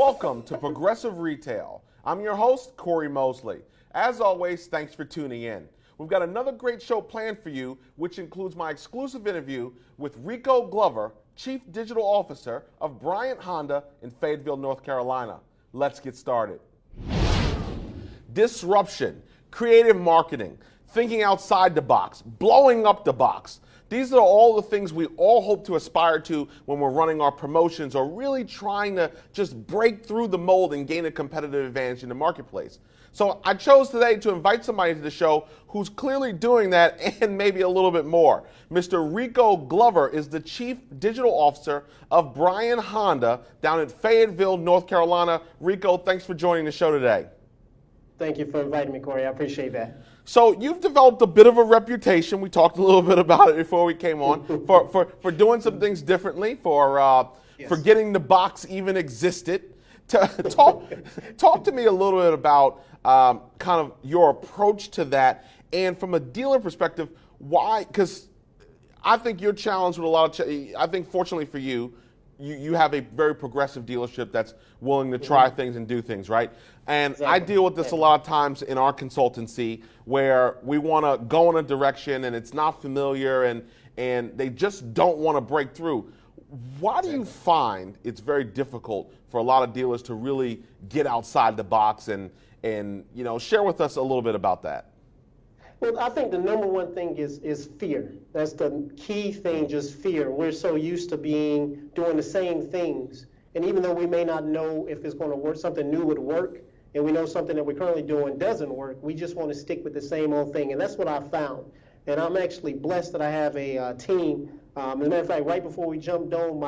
Welcome to Progressive Retail. I'm your host, Corey Mosley. As always, thanks for tuning in. We've got another great show planned for you, which includes my exclusive interview with Rico Glover, Chief Digital Officer of Bryant Honda in Fayetteville, North Carolina. Let's get started. Disruption, creative marketing, thinking outside the box, blowing up the box. These are all the things we all hope to aspire to when we're running our promotions or really trying to just break through the mold and gain a competitive advantage in the marketplace. So I chose today to invite somebody to the show who's clearly doing that and maybe a little bit more. Mr. Rico Glover is the Chief Digital Officer of Bryant Honda down in Fayetteville, North Carolina. Rico, thanks for joining the show today. Thank you for inviting me, Corey. I appreciate that. So you've developed a bit of a reputation. We talked a little bit about it before we came on for doing some things differently, for forgetting the box even existed. Talk to me a little bit about kind of your approach to that, and from a dealer perspective, why? Because I think you're challenged with a lot of. I think fortunately for you, you have a very progressive dealership that's willing to try things and do things, right? And exactly. I deal with this a lot of times in our consultancy where we want to go in a direction and it's not familiar and they just don't want to break through. Why do you find it's very difficult for a lot of dealers to really get outside the box and share with us a little bit about that? Well, I think the number one thing is fear. That's the key thing, just fear. We're so used to doing the same things. And even though we may not know if it's going to work, something new would work, and we know something that we're currently doing doesn't work, we just want to stick with the same old thing. And that's what I found. And I'm actually blessed that I have a team. As a matter of fact, right before we jumped on,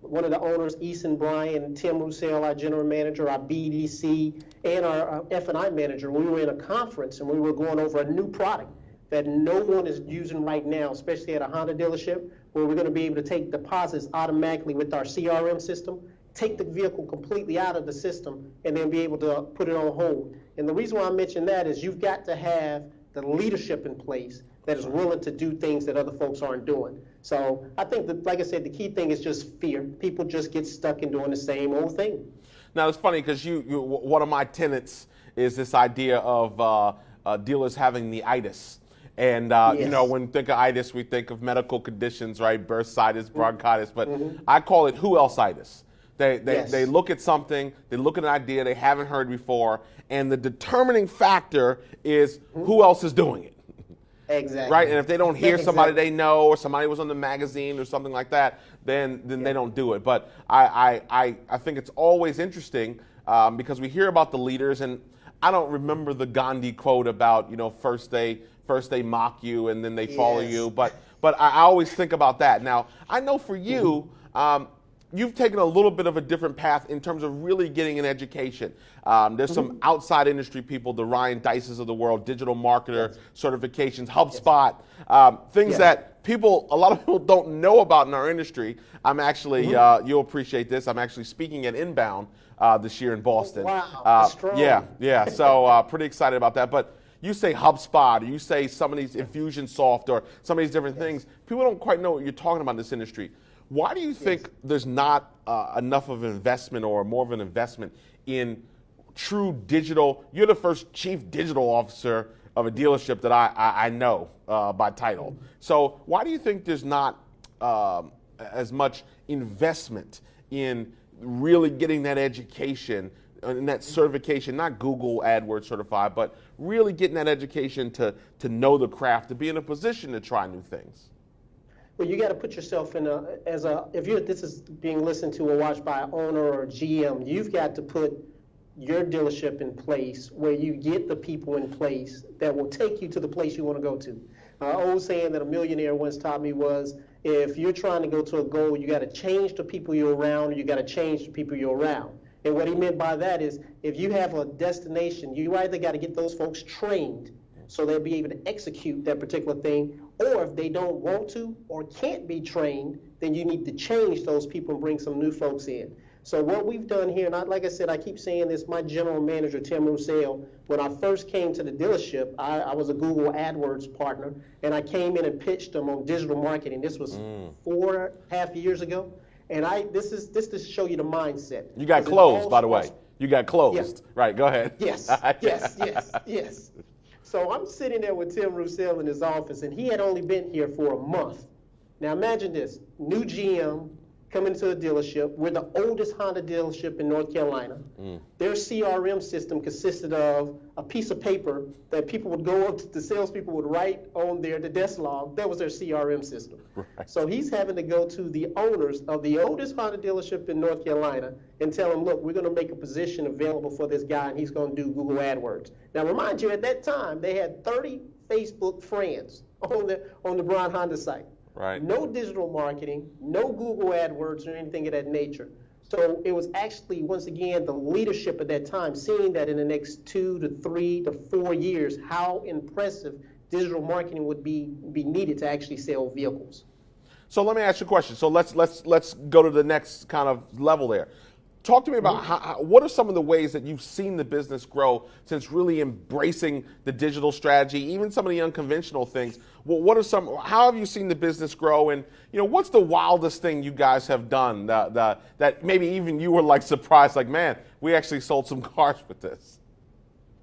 one of the owners, Eason Bryan, Tim Roussel, our general manager, our BDC, and our F&I manager, we were in a conference and we were going over a new product that no one is using right now, especially at a Honda dealership, where we're going to be able to take deposits automatically with our CRM system, take the vehicle completely out of the system, and then be able to put it on hold. And the reason why I mention that is you've got to have the leadership in place that is willing to do things that other folks aren't doing. So I think that, like I said, the key thing is just fear. People just get stuck in doing the same old thing. Now, it's funny because one of my tenets is this idea of dealers having the itis. And, when we think of itis, we think of medical conditions, right? Bursitis, bronchitis, but I call it who else-itis. They look at something, they look at an idea they haven't heard before, and the determining factor is who else is doing it. Exactly. Right, and if they don't hear somebody they know or somebody was on the magazine or something like that, then they don't do it. But I think it's always interesting because we hear about the leaders, and I don't remember the Gandhi quote about first they mock you and then they follow you. But I always think about that. Now I know for you. You've taken a little bit of a different path in terms of really getting an education. There's some outside industry people, the Ryan Dices of the world, digital marketer certifications, HubSpot, things that a lot of people don't know about in our industry. I'm actually, you'll appreciate this, I'm actually speaking at Inbound this year in Boston. Wow, strong. Yeah, so pretty excited about that. But you say HubSpot, or you say some of these Infusionsoft, or some of these different things, people don't quite know what you're talking about in this industry. Why do you think there's not enough of an investment or more of an investment in true digital? You're the first chief digital officer of a dealership that I know by title. So why do you think there's not as much investment in really getting that education and that certification, not Google AdWords certified, but really getting that education to know the craft, to be in a position to try new things? Well, you got to put yourself in if this is being listened to or watched by an owner or a GM, you've got to put your dealership in place where you get the people in place that will take you to the place you want to go to. Old saying that a millionaire once taught me was, if you're trying to go to a goal, you got to change the people you're around, or you got to change the people you're around. And what he meant by that is, if you have a destination, you either got to get those folks trained so they'll be able to execute that particular thing, or if they don't want to or can't be trained, then you need to change those people and bring some new folks in. So what we've done here, and like I said, I keep saying this, my general manager, Tim Roussel, when I first came to the dealership, I was a Google AdWords partner, and I came in and pitched them on digital marketing. This was 4.5 years ago. And this to show you the mindset. You got 'Cause it closed, all by the way. starts- You got closed. Yeah. Right, go ahead. Yes. So I'm sitting there with Tim Roussel in his office, and he had only been here for a month. Now imagine this, new GM coming to the dealership. We're the oldest Honda dealership in North Carolina. Their CRM system consisted of a piece of paper that people would go up to, the salespeople would write on there, the desk log. That was their CRM system. Right. So he's having to go to the owners of the oldest Honda dealership in North Carolina and tell them, look, we're going to make a position available for this guy, and he's going to do Google AdWords. Now, remind you, at that time, they had 30 Facebook friends on the Brown Honda site. Right. No digital marketing, no Google AdWords or anything of that nature. So it was actually, once again, the leadership at that time, seeing that in the next 2 to 3 to 4 years, how impressive digital marketing would be needed to actually sell vehicles. So let me ask you a question. So let's go to the next kind of level there. Talk to me about what are some of the ways that you've seen the business grow since really embracing the digital strategy, even some of the unconventional things. How have you seen the business grow, and what's the wildest thing you guys have done that maybe even you were like surprised, like, man, we actually sold some cars with this?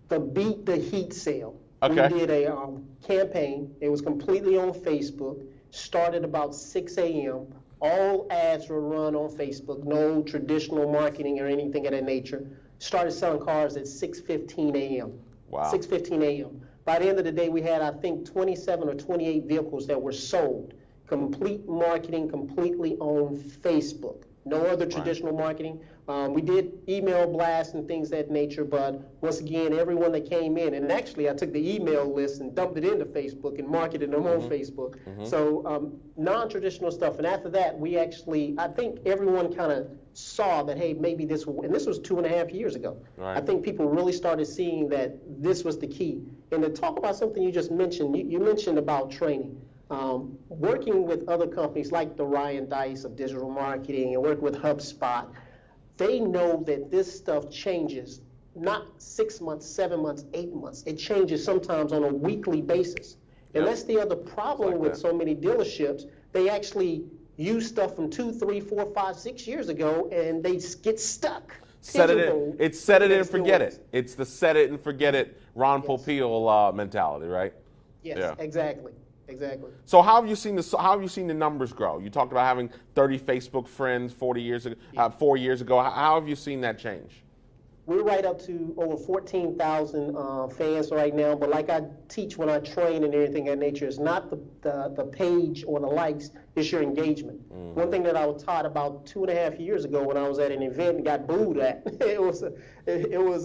The Beat the Heat sale. Okay. We did a campaign. It was completely on Facebook. Started about 6 a.m. All ads were run on Facebook, no traditional marketing or anything of that nature. Started selling cars at 6:15 a.m. Wow. 6:15 a.m. By the end of the day, we had, I think, 27 or 28 vehicles that were sold. Complete marketing, completely on Facebook. No other traditional marketing. We did email blasts and things of that nature, but once again, everyone that came in, and actually I took the email list and dumped it into Facebook and marketed them on Facebook. So non-traditional stuff. And after that, we actually, I think everyone kind of saw that, hey, maybe this will, and this was 2.5 years ago. Right. I think people really started seeing that this was the key. And to talk about something you just mentioned, you mentioned about training. Working with other companies like the Ryan Dice of digital marketing and work with HubSpot, they know that this stuff changes, not 6 months, 7 months, 8 months. It changes sometimes on a weekly basis. And that's the other problem with so many dealerships. They actually use stuff from 2, 3, 4, 5, 6 years ago, and they get stuck. Set it in. It's set it and forget it. It's the set it and forget it Ron Popeil mentality, right? Yes, exactly. So how have you seen the numbers grow? You talked about having 30 Facebook friends 4 years ago. How have you seen that change? We're right up to over 14,000 fans right now, but like I teach when I train and everything of that nature, it's not the page or the likes, it's your engagement. One thing that I was taught about 2.5 years ago when I was at an event and got booed at, it was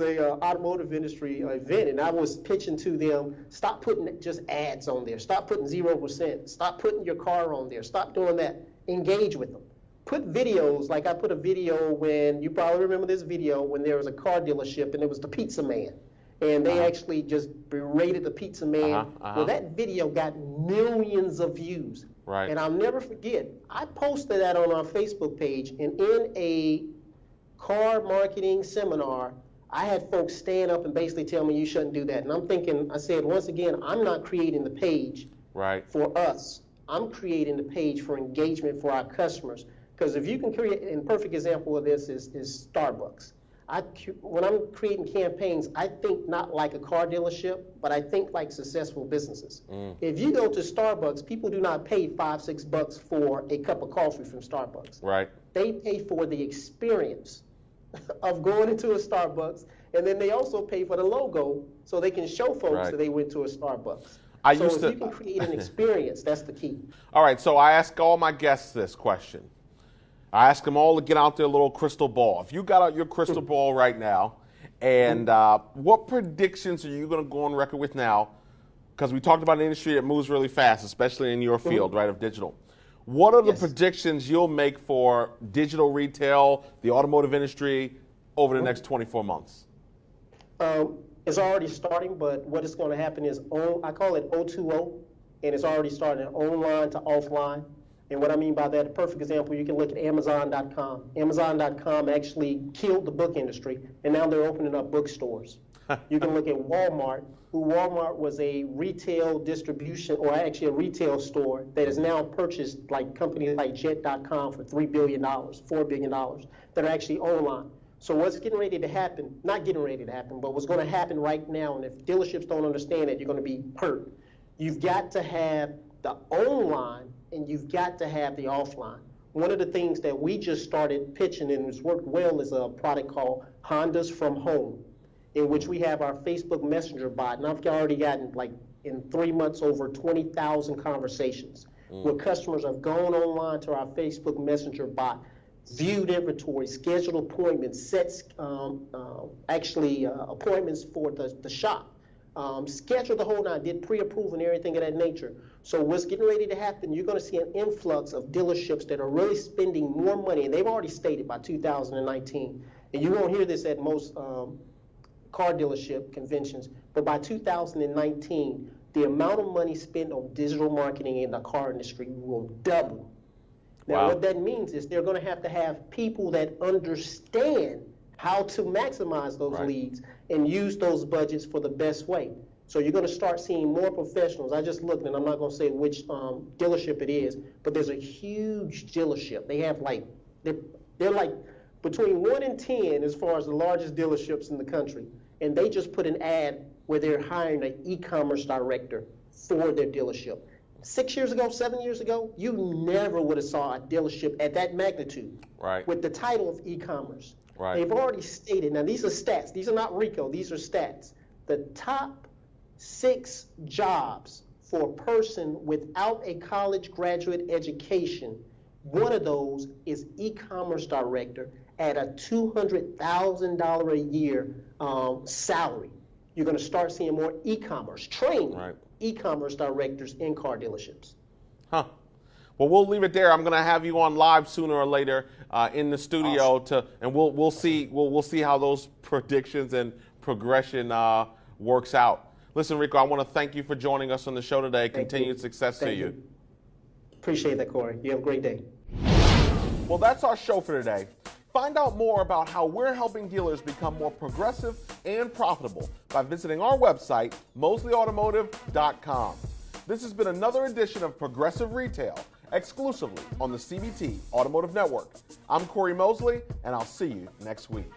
a automotive industry event, and I was pitching to them, stop putting just ads on there, stop putting 0%, stop putting your car on there, stop doing that, engage with them. Put videos, like I put a video when, you probably remember this video, when there was a car dealership and it was the pizza man. And they actually just berated the pizza man. Well, that video got millions of views. Right. And I'll never forget, I posted that on our Facebook page, and in a car marketing seminar, I had folks stand up and basically tell me you shouldn't do that. And I'm thinking, I said, once again, I'm not creating the page for us. I'm creating the page for engagement for our customers. Because if you can create, and a perfect example of this is Starbucks. When I'm creating campaigns, I think not like a car dealership, but I think like successful businesses. If you go to Starbucks, people do not pay $5, $6 for a cup of coffee from Starbucks. Right. They pay for the experience of going into a Starbucks, and then they also pay for the logo so they can show folks that they went to a Starbucks. So if you can create an experience, that's the key. All right, so I ask all my guests this question. I ask them all to get out their little crystal ball. If you got out your crystal ball right now, and what predictions are you going to go on record with now? Because we talked about an industry that moves really fast, especially in your field, right, of digital. What are the predictions you'll make for digital retail, the automotive industry, over the next 24 months? It's already starting, but what is going to happen is, I call it O2O, and it's already starting online to offline. And what I mean by that, a perfect example, you can look at Amazon.com. Amazon.com actually killed the book industry, and now they're opening up bookstores. You can look at Walmart, who Walmart was a retail distribution, or actually a retail store that has now purchased like companies like Jet.com for $3 billion, $4 billion that are actually online. So what's getting ready to happen, not getting ready to happen, but what's going to happen right now, and if dealerships don't understand it, you're going to be hurt. You've got to have the online and you've got to have the offline. One of the things that we just started pitching and has worked well is a product called Hondas from Home, in which we have our Facebook Messenger bot. And I've already gotten, like, in 3 months, over 20,000 conversations where customers have gone online to our Facebook Messenger bot, viewed inventory, scheduled appointments, sets appointments for the shop, scheduled the whole nine, did pre-approval and everything of that nature. So what's getting ready to happen, you're going to see an influx of dealerships that are really spending more money, and they've already stated by 2019, and you won't hear this at most car dealership conventions, but by 2019, the amount of money spent on digital marketing in the car industry will double. Now, what that means is they're going to have people that understand how to maximize those leads and use those budgets for the best way. So you're going to start seeing more professionals. I just looked, and I'm not going to say which dealership it is, but there's a huge dealership. They have like, they're like between 1 and 10 as far as the largest dealerships in the country. And they just put an ad where they're hiring an e-commerce director for their dealership. 6 years ago, 7 years ago, you never would have saw a dealership at that magnitude with the title of e-commerce. They've already stated, now these are stats, these are not Rico, these are stats. The top 6 jobs for a person without a college graduate education, one of those is e-commerce director at a $200,000 a year salary. You're going to start seeing more e-commerce, trained e-commerce directors in car dealerships. Well, we'll leave it there. I'm going to have you on live sooner or later in the studio and we'll see how those predictions and progression works out. Listen, Rico, I want to thank you for joining us on the show today. Continued success to you. Appreciate that, Corey. You have a great day. Well, that's our show for today. Find out more about how we're helping dealers become more progressive and profitable by visiting our website, mosleyautomotive.com. This has been another edition of Progressive Retail, exclusively on the CBT Automotive Network. I'm Corey Mosley, and I'll see you next week.